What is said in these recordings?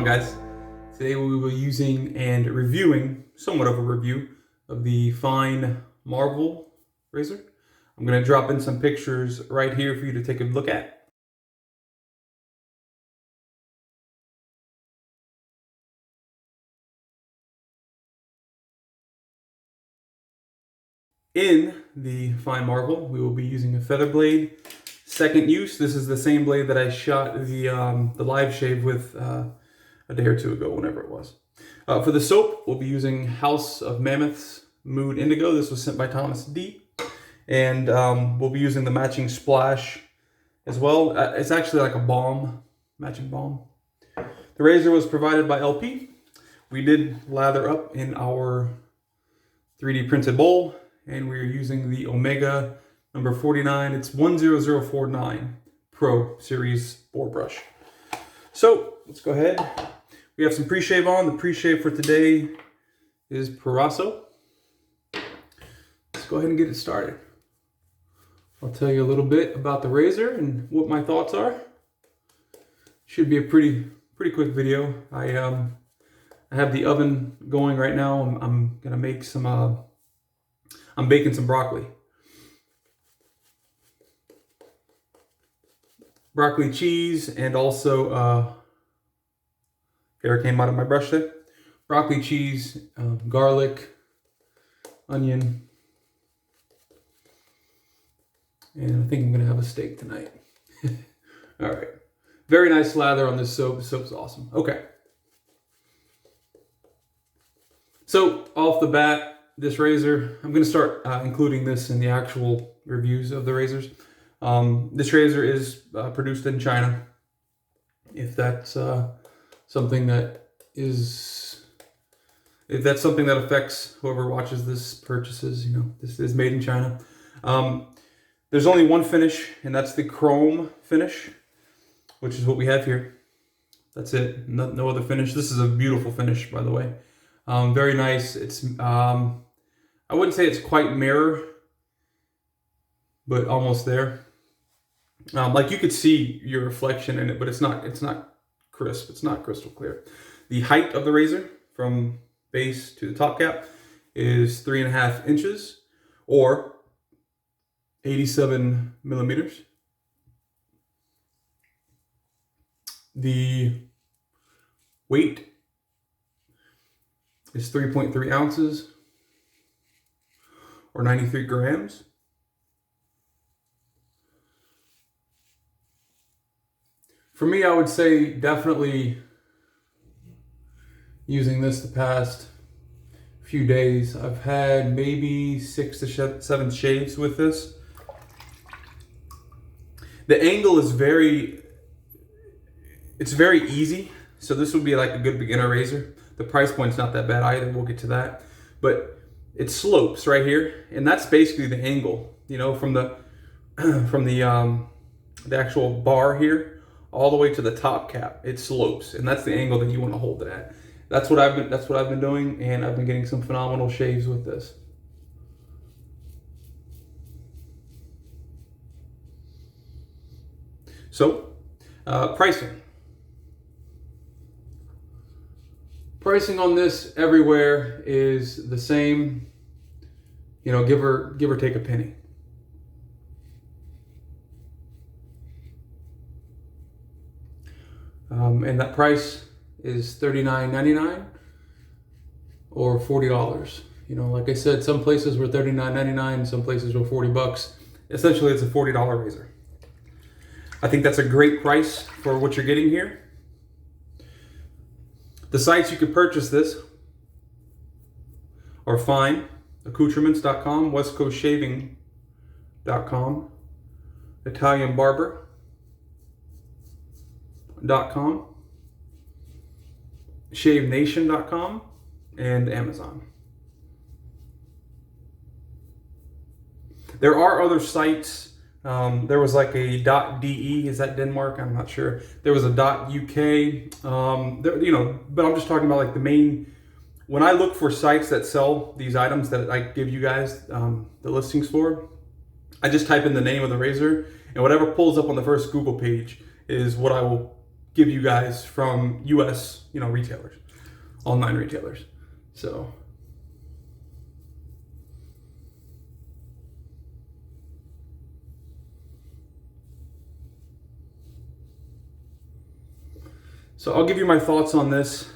guys? Today we will be using and reviewing, somewhat of a review, of the Fine Marvel razor. I'm going to drop in some pictures right here for you to take a look at. In the Fine Marvel, we will be using a feather blade. Second use, this is the same blade that I shot the live shave with a day or two ago, whenever it was. For the soap, we'll be using House of Mammoth's Mood Indigo. This was sent by Thomas D. And we'll be using the matching splash as well. It's actually like a balm, matching balm. The razor was provided by LP. We did lather up in our 3D printed bowl, and we're using the Omega number 49. It's 10049 Pro Series Boar brush. So let's go ahead. We have some pre-shave on. The pre-shave for today is Paraso. Let's go ahead and get it started. I'll tell you a little bit about the razor and what my thoughts are. Should be a pretty quick video. I have the oven going right now. I'm gonna make some. I'm baking some broccoli. Broccoli cheese, and also hair came out of my brush there. Broccoli cheese, garlic, onion, and I think I'm gonna have a steak tonight. All right, very nice lather on this soap. The soap's awesome. Okay, so off the bat, this razor, I'm gonna start including this in the actual reviews of the razors. This razor is produced in China. If that's something that affects whoever watches this purchases, you know, this is made in China. There's only one finish, and that's the chrome finish, which is what we have here. That's it. No other finish. This is a beautiful finish, by the way. Very nice. It's I wouldn't say it's quite mirror, but almost there. Like you could see your reflection in it, but it's not crisp. It's not crystal clear. The height of the razor from base to the top cap is 3.5 inches or 87 millimeters. The weight is 3.3 ounces or 93 grams. For me, I would say definitely using this the past few days. I've had maybe 6 to 7 shaves with this. The angle is very easy. So this would be like a good beginner razor. The price point's not that bad either. We'll get to that. But it slopes right here. And that's basically the angle, you know, from the actual bar here all the way to the top cap. It slopes, and that's the angle that you want to hold it at. That's what I've been doing, and I've been getting some phenomenal shaves with this. So, pricing. Pricing on this everywhere is the same, you know, give or take a penny. And that price is $39.99 or $40. You know, like I said, some places were $39.99, some places were $40. Essentially, it's a $40 razor. I think that's a great price for what you're getting here. The sites you could purchase this are Fine, accoutrements.com, westcoastshaving.com, italianbarber.com, shavenation.com, and Amazon. There are other sites. There was like a .de, is that Denmark? I'm not sure. There was a .uk, you know, but I'm just talking about like the main. When I look for sites that sell these items that I give you guys the listings for, I just type in the name of the razor, and whatever pulls up on the first Google page is what I will give you guys from US, retailers, online retailers. So I'll give you my thoughts on this.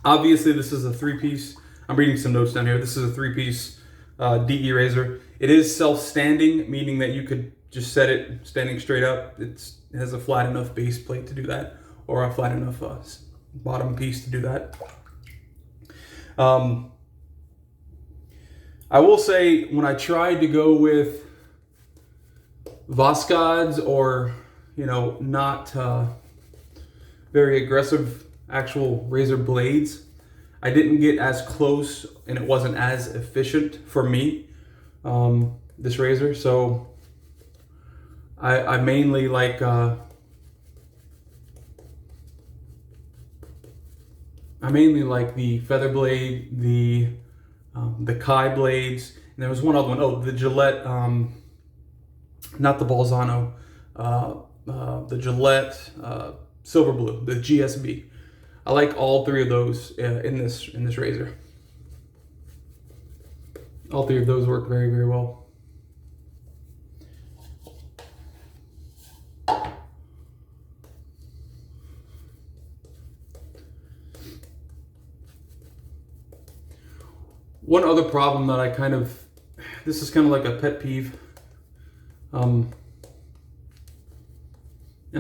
Obviously, this is a 3-piece. I'm reading some notes down here. This is a 3-piece DE razor. It is self-standing, meaning that you could just set it standing straight up. It has a flat enough base plate to do that, or a flat enough bottom piece to do that. I will say, when I tried to go with Voskods or, not very aggressive actual razor blades, I didn't get as close and it wasn't as efficient for me, this razor. So I mainly like the feather blade, the Kai blades, and there was one other one. Oh, the Gillette, not the Balzano, the Gillette Silver Blue, the GSB. I like all 3 of those in this razor. All 3 of those work very, very well. One other problem that this is kind of like a pet peeve, and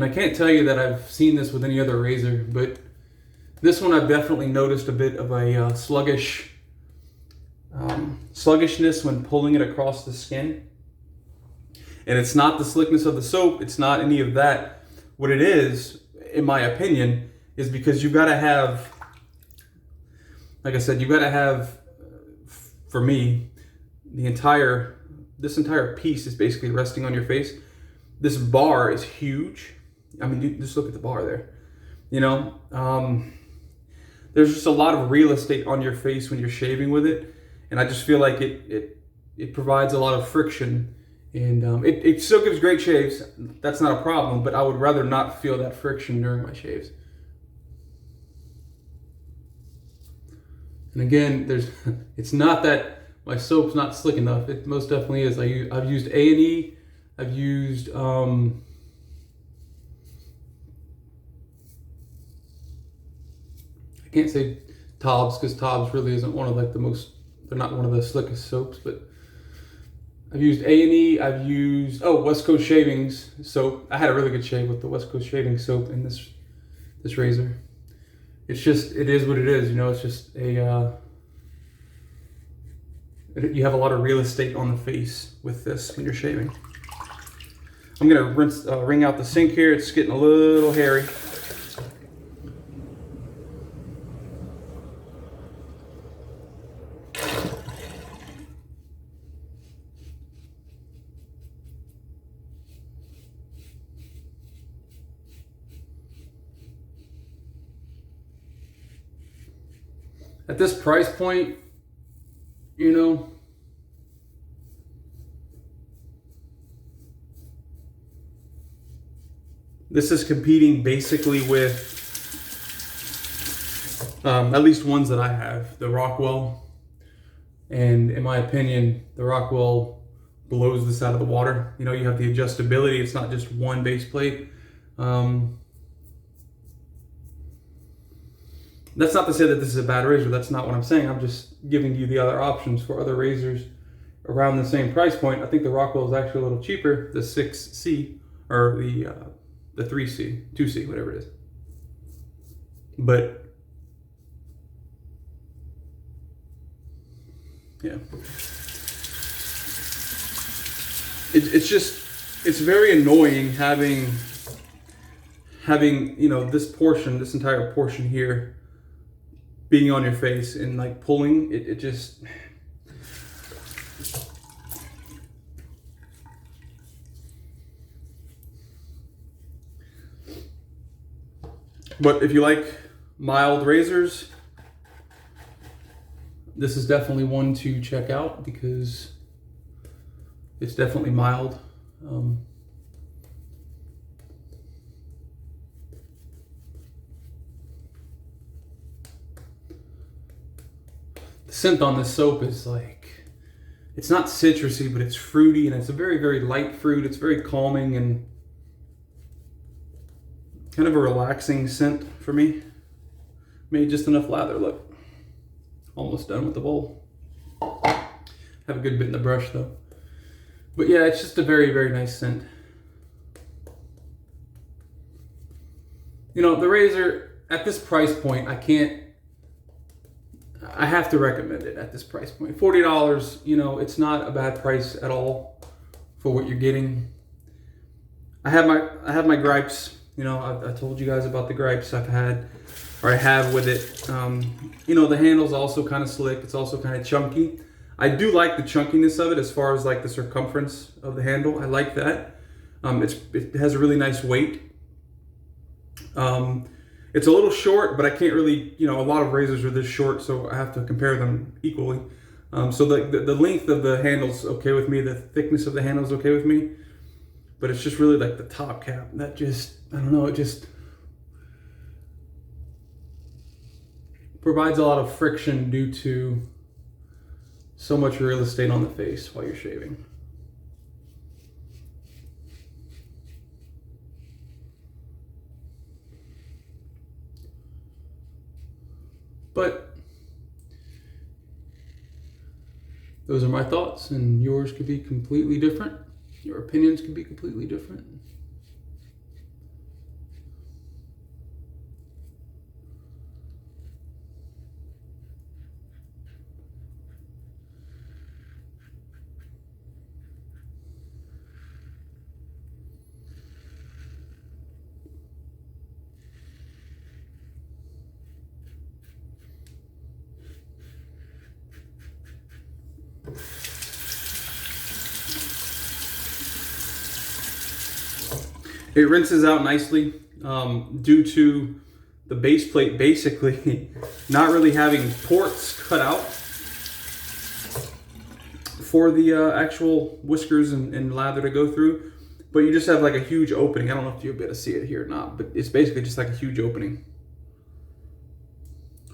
I can't tell you that I've seen this with any other razor, but this one I've definitely noticed a bit of a sluggishness when pulling it across the skin. And it's not the slickness of the soap, it's not any of that. What it is, in my opinion, is because you've got to have, like I said, you've got to have, for me, this entire piece is basically resting on your face. This bar is huge. I mean, just look at the bar there. There's just a lot of real estate on your face when you're shaving with it, and I just feel like it provides a lot of friction, and it still gives great shaves. That's not a problem, but I would rather not feel that friction during my shaves. And again, it's not that my soap's not slick enough. It most definitely is. I've used A&E. I've used I can't say Tobs, because Tobs really isn't one of they're not one of the slickest soaps, but I've used A&E, I've used, West Coast Shavings soap. I had a really good shave with the West Coast Shavings soap in this razor. It is what it is, it's just you have a lot of real estate on the face with this when you're shaving. I'm gonna wring out the sink here. It's getting a little hairy. At this price point, this is competing basically with at least ones that I have, the Rockwell. And in my opinion, the Rockwell blows this out of the water. You have the adjustability. It's not just one base plate. That's not to say that this is a bad razor. That's not what I'm saying. I'm just giving you the other options for other razors around the same price point. I think the Rockwell is actually a little cheaper, the 6C, or the 3C, 2C, whatever it is. But yeah, it's very annoying having this entire portion here being on your face and pulling it just. But if you like mild razors, this is definitely one to check out because it's definitely mild. scent on this soap is like, it's not citrusy, but it's fruity, and it's a very, very light fruit. It's very calming and kind of a relaxing scent for me. Made just enough lather, look. Almost done with the bowl. Have a good bit in the brush though. But yeah, it's just a very, very nice scent. You know, the razor at this price point, I have to recommend it at this price point. $40, you know, it's not a bad price at all for what you're getting. I have my gripes. You know, I told you guys about the gripes I have with it. You know, the handle's also kind of slick. It's also kind of chunky. I do like the chunkiness of it as far as like the circumference of the handle. I like that. It has a really nice weight. It's a little short, but I can't really, you know, a lot of razors are this short, so I have to compare them equally. So the length of the handle's okay with me. The thickness of the handle's okay with me. But it's just really like the top cap. That just, I don't know, it just provides a lot of friction due to so much real estate on the face while you're shaving. But those are my thoughts, and yours could be completely different. Your opinions could be completely different. It rinses out nicely due to the base plate basically not really having ports cut out for the actual whiskers and lather to go through, but you just have like a huge opening. I don't know if you'll be able to see it here or not, but it's basically just like a huge opening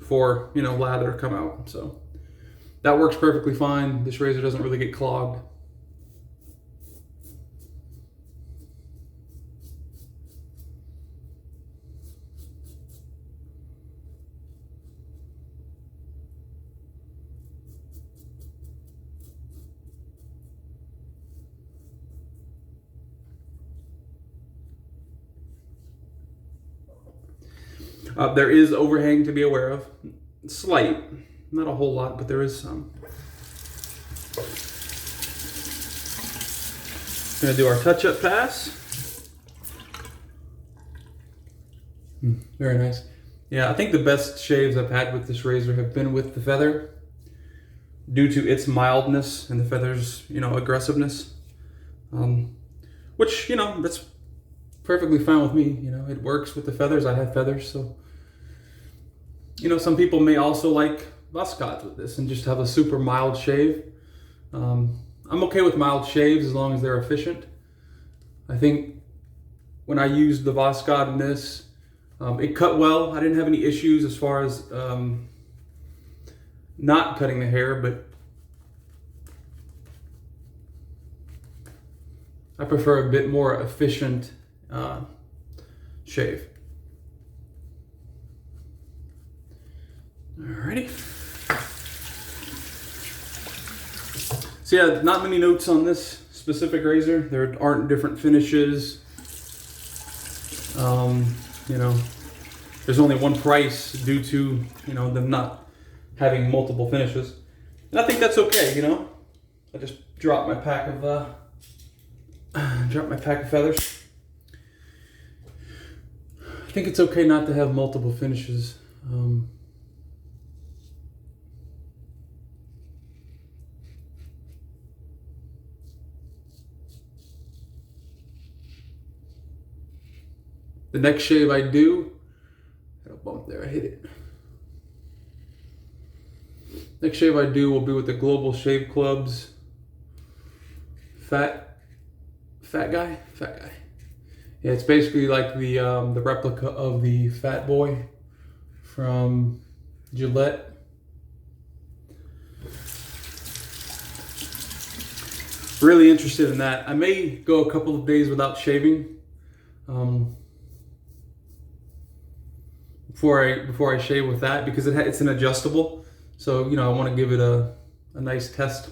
for, you know, lather to come out. So that works perfectly fine. This razor doesn't really get clogged. There is overhang to be aware of. Slight, not a whole lot, but there is some. Gonna do our touch-up pass. Very nice. Yeah, I think the best shaves I've had with this razor have been with the feather, due to its mildness and the feather's, you know, aggressiveness. Which, you know, that's perfectly fine with me. You know, it works with the feathers. I have feathers, so. You know, some people may also like Voscods with this and just have a super mild shave. I'm okay with mild shaves as long as they're efficient. I think when I used the Voscod in this, it cut well. I didn't have any issues as far as not cutting the hair, but I prefer a bit more efficient shave. Alrighty. So yeah, not many notes on this specific razor. There aren't different finishes. You know, there's only one price due to, you know, them not having multiple finishes. And I think that's okay, you know. I just dropped my pack of feathers. I think it's okay not to have multiple finishes. The next shave I do, got a bump there, I hit it. Next shave I do will be with the Global Shave Club's Fat Guy. Yeah, it's basically like the replica of the Fat Boy from Gillette. really interested in that. I may go a couple of days without shaving before I shave with that, because it's an adjustable. So, you know, I want to give it a nice test.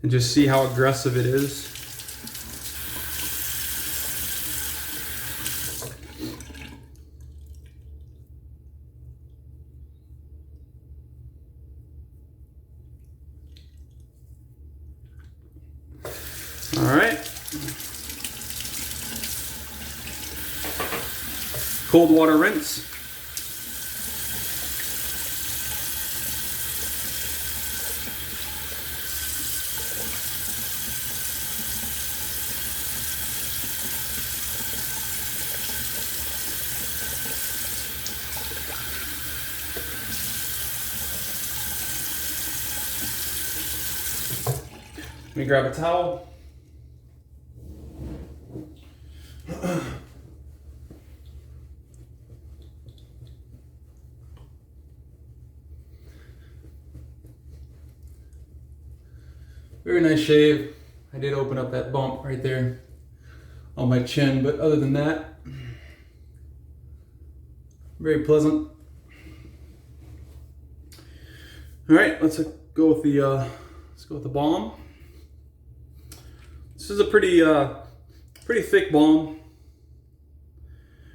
And just see how aggressive it is. All right. Cold water rinse. Let me grab a towel. Very nice shave. I did open up that bump right there on my chin, but other than that, very pleasant. All right, let's go with the balm. This is a pretty thick balm.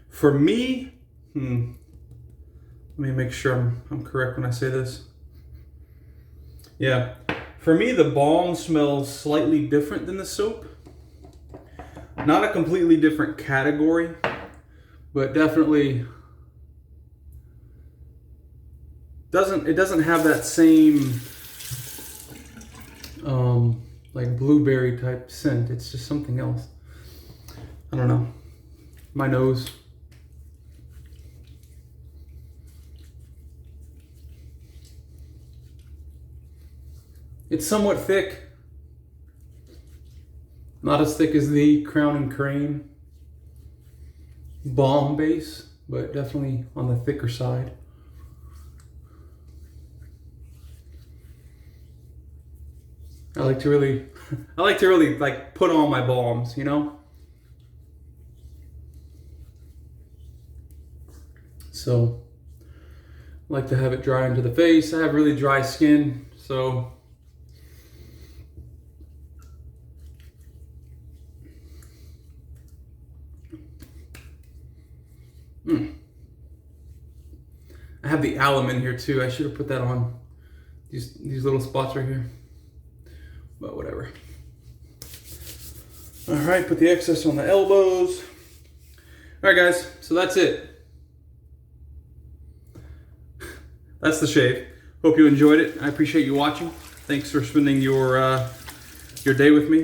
For me, let me make sure I'm correct when I say this. Yeah, for me the balm smells slightly different than the soap. Not a completely different category, but definitely doesn't have that same like blueberry type scent. It's just something else. I don't know. My nose. It's somewhat thick. Not as thick as the Crown and Crane balm base, but definitely on the thicker side. I like to really like put on my balms, you know? So I like to have it dry into the face. I have really dry skin, so I have the alum in here too. I should have put that on these little spots right here. But whatever. All right, put the excess on the elbows. All right, guys, so that's it. That's the shave. Hope you enjoyed it. I appreciate you watching. Thanks for spending your day with me.